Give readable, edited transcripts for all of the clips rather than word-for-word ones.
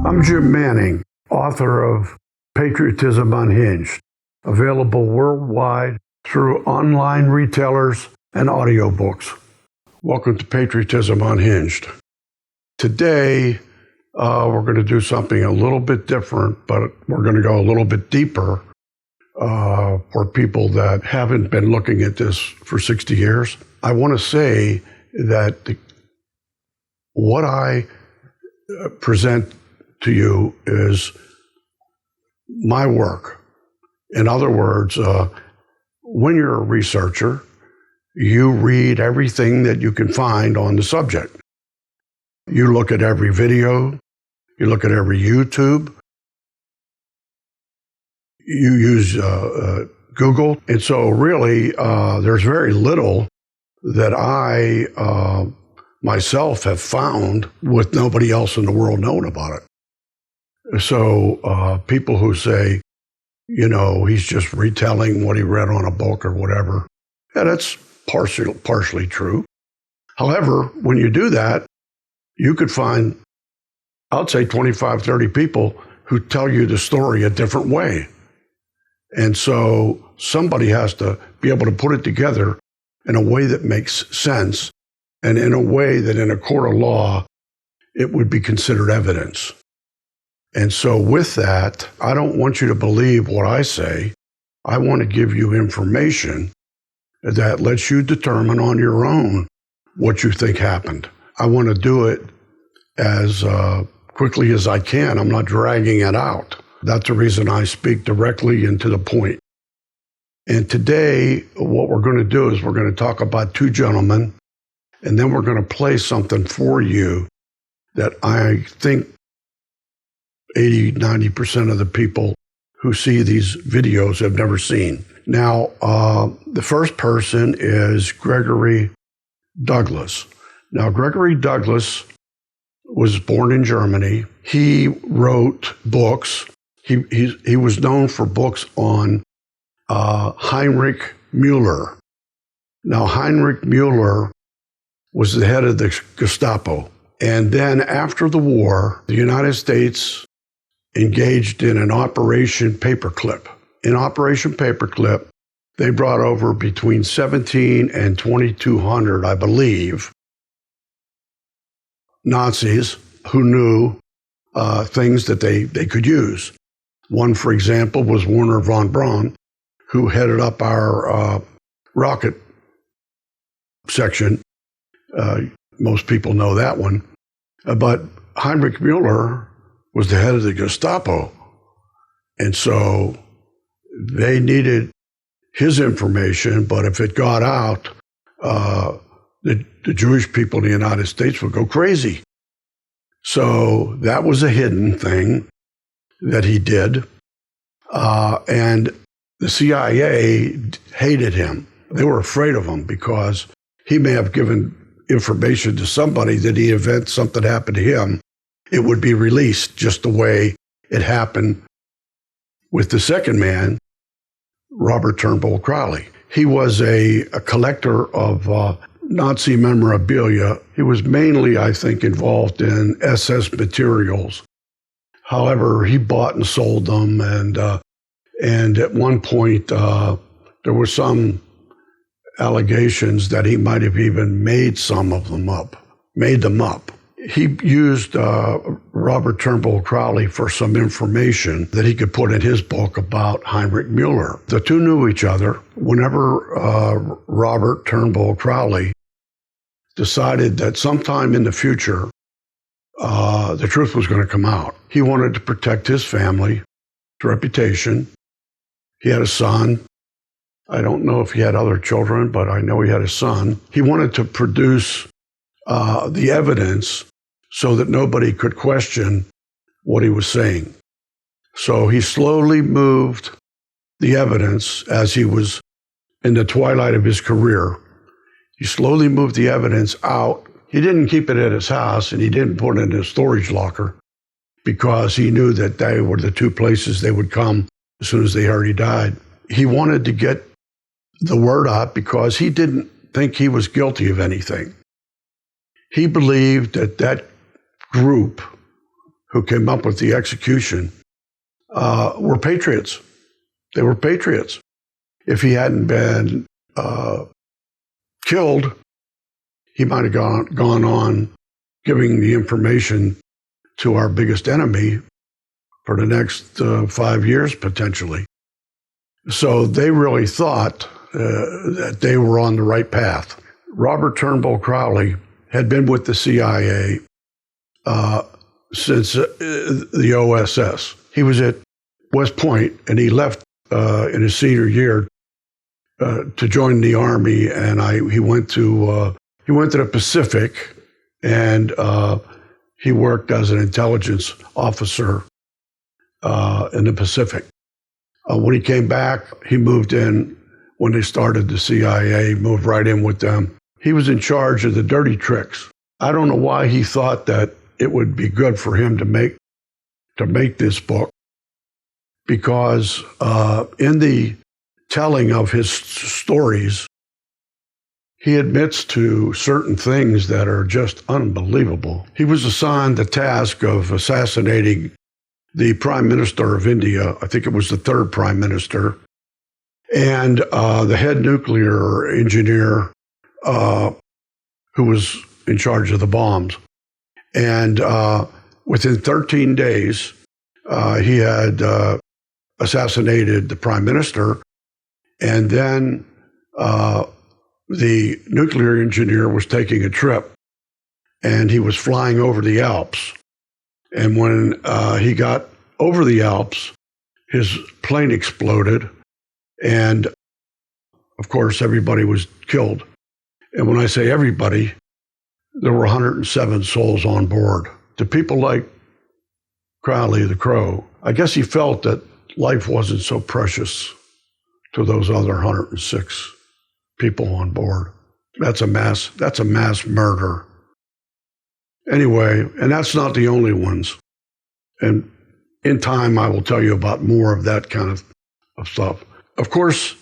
I'm Jim Manning, author of Patriotism Unhinged, available worldwide through online retailers and audiobooks. Welcome to Patriotism Unhinged. Today, we're going to do something a little bit different, but we're going to go a little bit deeper for people that haven't been looking at this for 60 years. I want to say that what I present to you is my work. In other words, when you're a researcher, you read everything that you can find on the subject. You look at every video, you look at every YouTube, you use Google. And so really, there's very little that I myself have found with nobody else in the world knowing about it. So people who say, you know, he's just retelling what he read on a book or whatever, yeah, that's partially true. However, when you do that, you could find, I'd say 25, 30 people who tell you the story a different way. And so somebody has to be able to put it together in a way that makes sense and in a way that in a court of law, it would be considered evidence. And so with that, I don't want you to believe what I say. I want to give you information that lets you determine on your own what you think happened. I want to do it as quickly as I can. I'm not dragging it out. That's the reason I speak directly and to the point. And today, what we're going to do is we're going to talk about two gentlemen, and then we're going to play something for you that I think 80, 90% of the people who see these videos have never seen. Now, the first person is Gregory Douglas. Now, Gregory Douglas was born in Germany. He wrote books. He was known for books on Heinrich Müller. Now, Heinrich Müller was the head of the Gestapo. And then after the war, the United States engaged in an Operation Paperclip. In Operation Paperclip, they brought over between 17 and 2,200, I believe, Nazis who knew things that they could use. One, for example, was Werner von Braun, who headed up our rocket section. Most people know that one. But Heinrich Müller was the head of the Gestapo. And so they needed his information, but if it got out, the Jewish people in the United States would go crazy. So that was a hidden thing that he did. And the CIA hated him. They were afraid of him because he may have given information to somebody that the event something happened to him, it would be released just the way it happened with the second man, Robert Crowley. He was a collector of Nazi memorabilia. He was mainly, I think, involved in SS materials. However, he bought and sold them, and at one point there were some allegations that he might have even made some of them up, made them up. He used Robert Crowley for some information that he could put in his book about Heinrich Müller. The two knew each other. Whenever Robert Crowley decided that sometime in the future, the truth was going to come out. He wanted to protect his family, his reputation. He had a son. I don't know if he had other children, but I know he had a son. He wanted to produce the evidence so that nobody could question what he was saying. So he slowly moved the evidence as he was in the twilight of his career. He slowly moved the evidence out. He didn't keep it at his house, and he didn't put it in his storage locker because he knew that they were the two places they would come as soon as they heard he died. He wanted to get the word out because he didn't think he was guilty of anything. He believed that that group who came up with the execution were patriots. They were patriots. If he hadn't been killed, he might have gone on giving the information to our biggest enemy for the next 5 years, potentially. So they really thought that they were on the right path. Robert Turnbull Crowley had been with the CIA since the OSS. He was at West Point, and he left in his senior year to join the Army, and he went to the Pacific, and he worked as an intelligence officer in the Pacific. When he came back, he moved in. When they started the CIA, moved right in with them. He was in charge of the dirty tricks. I don't know why he thought that it would be good for him to make this book, because in the telling of his stories, he admits to certain things that are just unbelievable. He was assigned the task of assassinating the Prime Minister of India. I think it was the third Prime Minister, and the head nuclear engineer who was in charge of the bombs. And within 13 days, he had assassinated the Prime Minister, and then the nuclear engineer was taking a trip, and he was flying over the Alps. And when he got over the Alps, his plane exploded, and of course, everybody was killed. And when I say everybody, there were 107 souls on board. To people like Crowley the Crow, I guess he felt that life wasn't so precious to those other 106 people on board. That's a mass murder. Anyway, and that's not the only ones. And in time, I will tell you about more of that kind of stuff. Of course,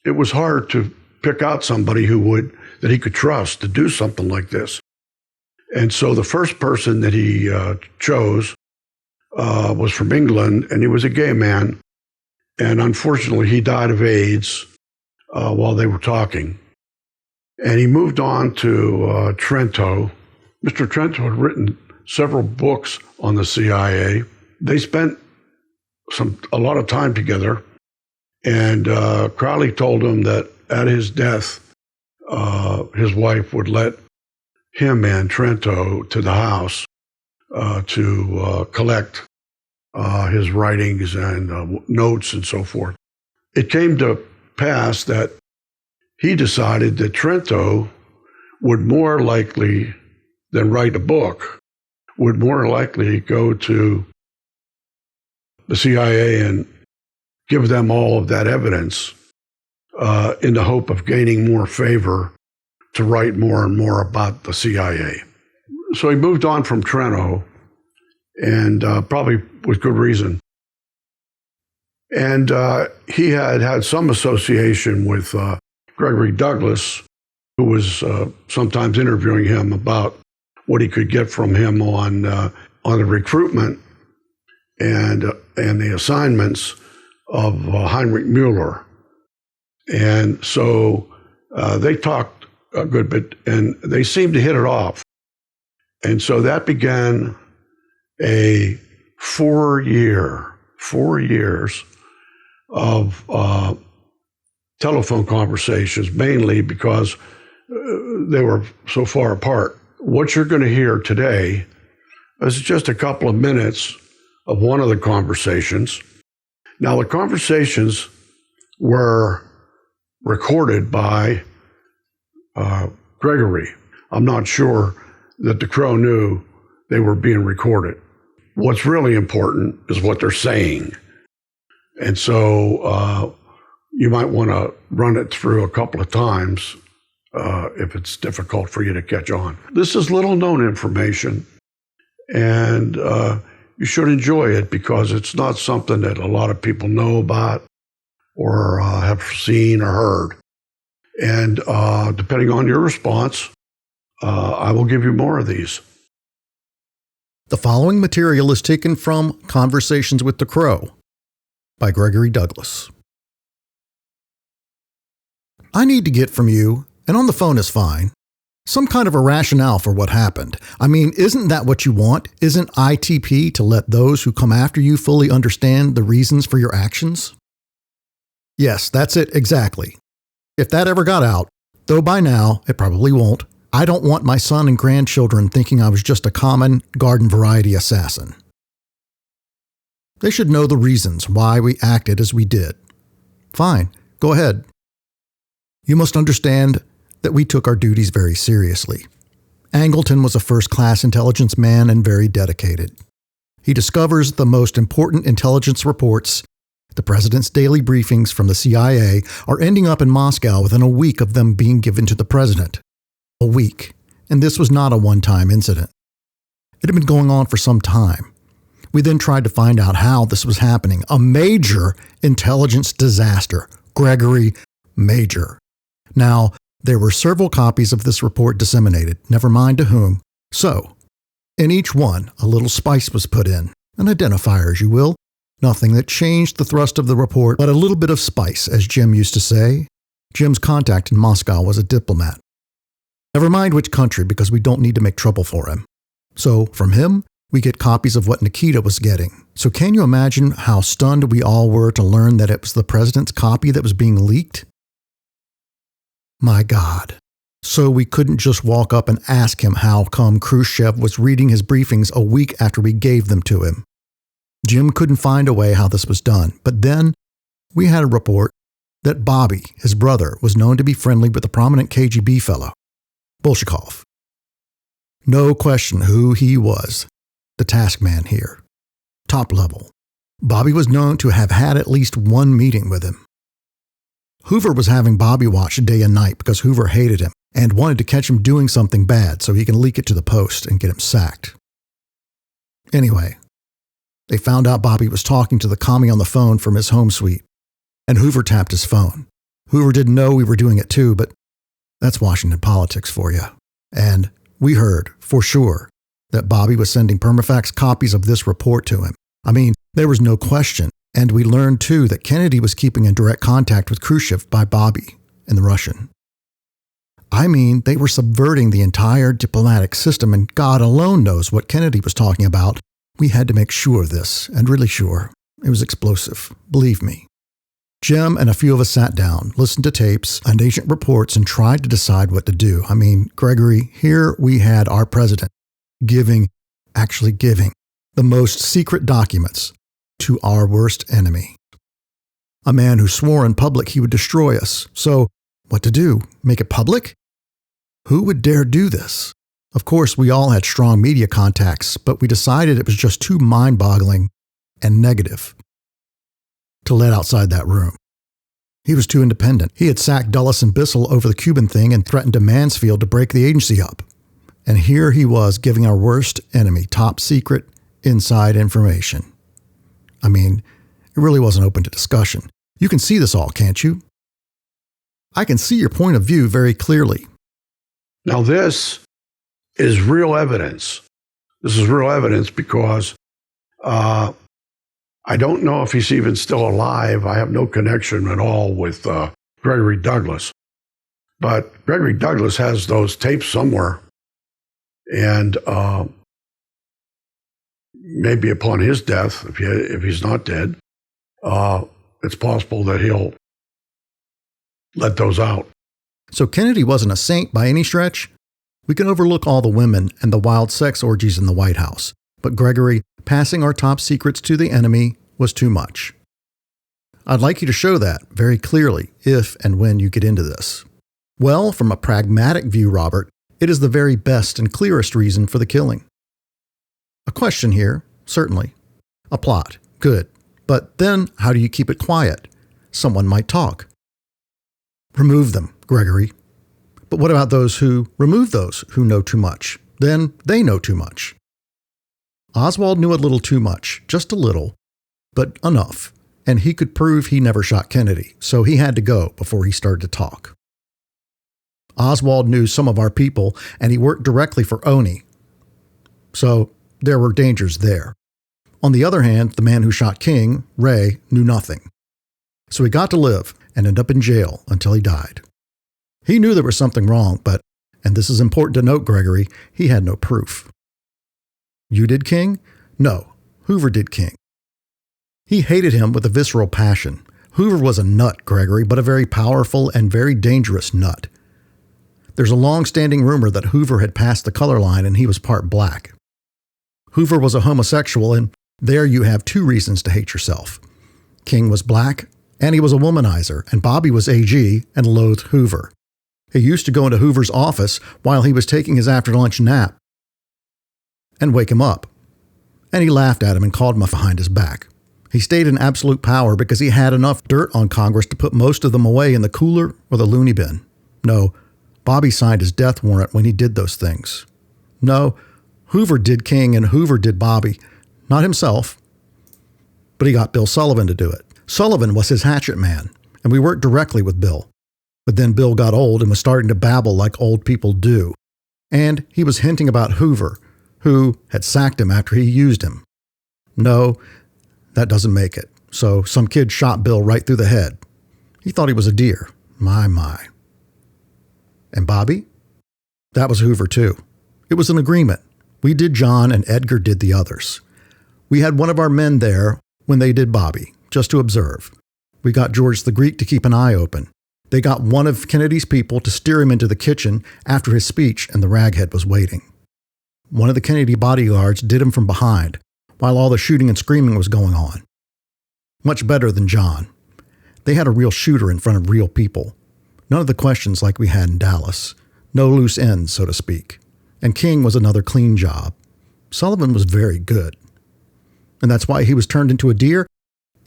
it was hard to pick out somebody that he could trust to do something like this. And so the first person that he chose was from England, and he was a gay man. And unfortunately, he died of AIDS while they were talking. And he moved on to Trento. Mr. Trento had written several books on the CIA. They spent a lot of time together. And Crowley told him that at his death, his wife would let him and Trento to the house to collect his writings and notes and so forth. It came to pass that he decided that Trento would more likely than write a book, would more likely go to the CIA and give them all of that evidence in the hope of gaining more favor to write more and more about the CIA. So he moved on from Trento, and probably with good reason. And he had some association with Gregory Douglas, who was sometimes interviewing him about what he could get from him on the recruitment and the assignments of Heinrich Müller. And so they talked a good bit, and they seemed to hit it off. And so that began a 4 years of telephone conversations, mainly because they were so far apart. What you're going to hear today is just a couple of minutes of one of the conversations. Now, the conversations were recorded by Gregory. I'm not sure that the Crow knew they were being recorded. What's really important is what they're saying. And so you might want to run it through a couple of times if it's difficult for you to catch on. This is little known information, and you should enjoy it because it's not something that a lot of people know about or have seen or heard. And depending on your response, I will give you more of these. The following material is taken from Conversations with the Crow by Gregory Douglas. I need to get from you, and on the phone is fine, some kind of a rationale for what happened. I mean, isn't that what you want? Isn't ITP to let those who come after you fully understand the reasons for your actions? Yes, that's it exactly. If that ever got out, though by now it probably won't, I don't want my son and grandchildren thinking I was just a common garden variety assassin. They should know the reasons why we acted as we did. Fine, go ahead. You must understand that we took our duties very seriously. Angleton was a first-class intelligence man and very dedicated. He discovers the most important intelligence reports. The president's daily briefings from the CIA are ending up in Moscow within a week of them being given to the president. A week, and this was not a one-time incident. It had been going on for some time. We then tried to find out how this was happening. A major intelligence disaster. Gregory, major. Now, there were several copies of this report disseminated, never mind to whom. So, in each one, a little spice was put in, an identifier, as you will. Nothing that changed the thrust of the report, but a little bit of spice, as Jim used to say. Jim's contact in Moscow was a diplomat. Never mind which country, because we don't need to make trouble for him. So, from him, we get copies of what Nikita was getting. So can you imagine how stunned we all were to learn that it was the president's copy that was being leaked? My God. So we couldn't just walk up and ask him how come Khrushchev was reading his briefings a week after we gave them to him. Jim couldn't find a way how this was done. But then we had a report that Bobby, his brother, was known to be friendly with a prominent KGB fellow, Bolshakov. No question who he was, the task man here. Top level. Bobby was known to have had at least one meeting with him. Hoover was having Bobby watch day and night because Hoover hated him and wanted to catch him doing something bad so he can leak it to the Post and get him sacked. Anyway, they found out Bobby was talking to the commie on the phone from his home suite, and Hoover tapped his phone. Hoover didn't know we were doing it too, but that's Washington politics for you. And we heard, for sure, that Bobby was sending permafax copies of this report to him. I mean, there was no question. And we learned, too, that Kennedy was keeping in direct contact with Khrushchev by Bobby and the Russian. I mean, they were subverting the entire diplomatic system, and God alone knows what Kennedy was talking about. We had to make sure of this, and really sure. It was explosive, believe me. Jim and a few of us sat down, listened to tapes and agent reports, and tried to decide what to do. I mean, Gregory, here we had our president actually giving the most secret documents to our worst enemy. A man who swore in public he would destroy us. So, what to do? Make it public? Who would dare do this? Of course, we all had strong media contacts, but we decided it was just too mind-boggling and negative to let outside that room. He was too independent. He had sacked Dulles and Bissell over the Cuban thing and threatened to Mansfield to break the agency up. And here he was giving our worst enemy top secret inside information. I mean, it really wasn't open to discussion. You can see this all, can't you? I can see your point of view very clearly. Now this is real evidence. This is real evidence because I don't know if he's even still alive. I have no connection at all with Gregory Douglas. But Gregory Douglas has those tapes somewhere. And maybe upon his death, if he's not dead, it's possible that he'll let those out. So Kennedy wasn't a saint by any stretch. We can overlook all the women and the wild sex orgies in the White House. But Gregory, passing our top secrets to the enemy was too much. I'd like you to show that very clearly if and when you get into this. Well, from a pragmatic view, Robert, it is the very best and clearest reason for the killing. A question here, certainly. A plot, good. But then, how do you keep it quiet? Someone might talk. Remove them, Gregory. But what about those who remove those who know too much? Then they know too much. Oswald knew a little too much, just a little, but enough. And he could prove he never shot Kennedy, so he had to go before he started to talk. Oswald knew some of our people, and he worked directly for Oni. So There were dangers there. On the other hand, the man who shot King, Ray, knew nothing. So he got to live and ended up in jail until he died. He knew there was something wrong, but, and this is important to note, Gregory, he had no proof. You did King? No, Hoover did King. He hated him with a visceral passion. Hoover was a nut, Gregory, but a very powerful and very dangerous nut. There's a long-standing rumor that Hoover had passed the color line and he was part black. Hoover was a homosexual, and there you have two reasons to hate yourself. King was black, and he was a womanizer, and Bobby was AG and loathed Hoover. He used to go into Hoover's office while he was taking his after-lunch nap and wake him up. And he laughed at him and called him behind his back. He stayed in absolute power because he had enough dirt on Congress to put most of them away in the cooler or the loony bin. No, Bobby signed his death warrant when he did those things. No, Hoover did King and Hoover did Bobby. Not himself, but he got Bill Sullivan to do it. Sullivan was his hatchet man, and we worked directly with Bill. But then Bill got old and was starting to babble like old people do. And he was hinting about Hoover, who had sacked him after he used him. No, that doesn't make it. So some kid shot Bill right through the head. He thought he was a deer. My. And Bobby? That was Hoover too. It was an agreement. We did John and Edgar did the others. We had one of our men there when they did Bobby, just to observe. We got George the Greek to keep an eye open. They got one of Kennedy's people to steer him into the kitchen after his speech, and the raghead was waiting. One of the Kennedy bodyguards did him from behind, while all the shooting and screaming was going on. Much better than John. They had a real shooter in front of real people. None of the questions like we had in Dallas. No loose ends, so to speak. And King was another clean job. Sullivan was very good. And that's why he was turned into a deer?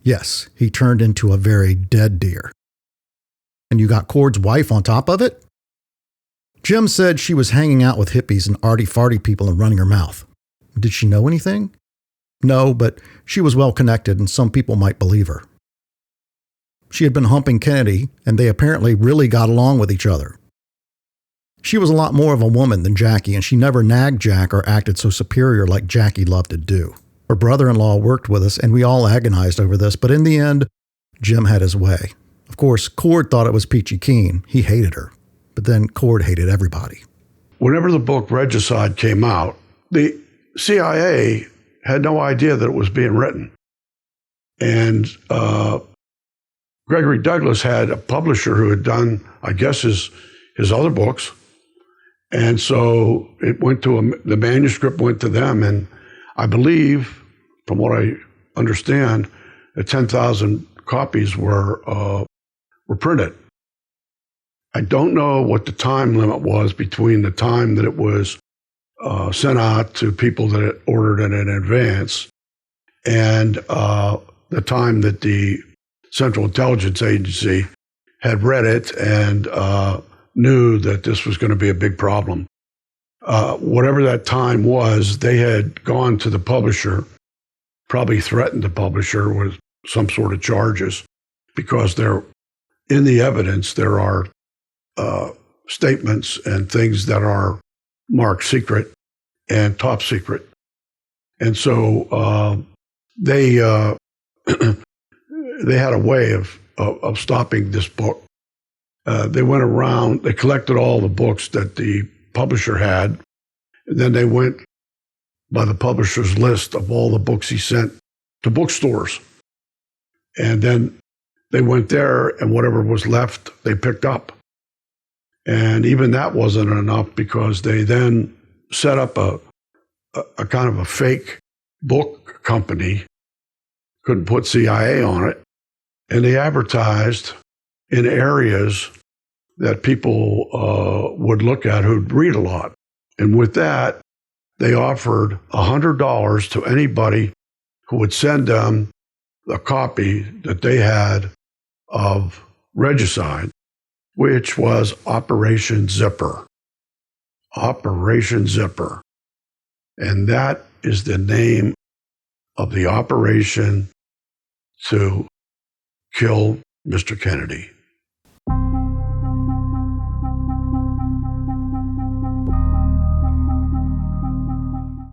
Yes, he turned into a very dead deer. And you got Cord's wife on top of it? Jim said she was hanging out with hippies and arty-farty people and running her mouth. Did she know anything? No, but she was well connected and some people might believe her. She had been humping Kennedy, and they apparently really got along with each other. She was a lot more of a woman than Jackie, and she never nagged Jack or acted so superior like Jackie loved to do. Her brother-in-law worked with us, and we all agonized over this, but in the end, Jim had his way. Of course, Cord thought it was Peachy Keen. He hated her. But then Cord hated everybody. Whenever the book Regicide came out, the CIA had no idea that it was being written. And Gregory Douglas had a publisher who had done, I guess, his other books. And so it went to the manuscript went to them. And I believe, from what I understand, 10,000 copies were printed. I don't know what the time limit was between the time that it was sent out to people that had ordered it in advance and the time that the Central Intelligence Agency had read it and knew that this was going to be a big problem. Whatever that time was, they had gone to the publisher, probably threatened the publisher with some sort of charges, because in the evidence there are statements and things that are marked secret and top secret. And so they had a way of stopping this book. They went around, they collected all the books that the publisher had, and then they went by the publisher's list of all the books he sent to bookstores. And then they went there, and whatever was left, they picked up. And even that wasn't enough, because they then set up a kind of a fake book company, couldn't put CIA on it, and they advertised in areas that people would look at who'd read a lot. And with that, they offered $100 to anybody who would send them a copy that they had of Regicide, which was Operation Zipper. Operation Zipper. And that is the name of the operation to kill Mr. Kennedy.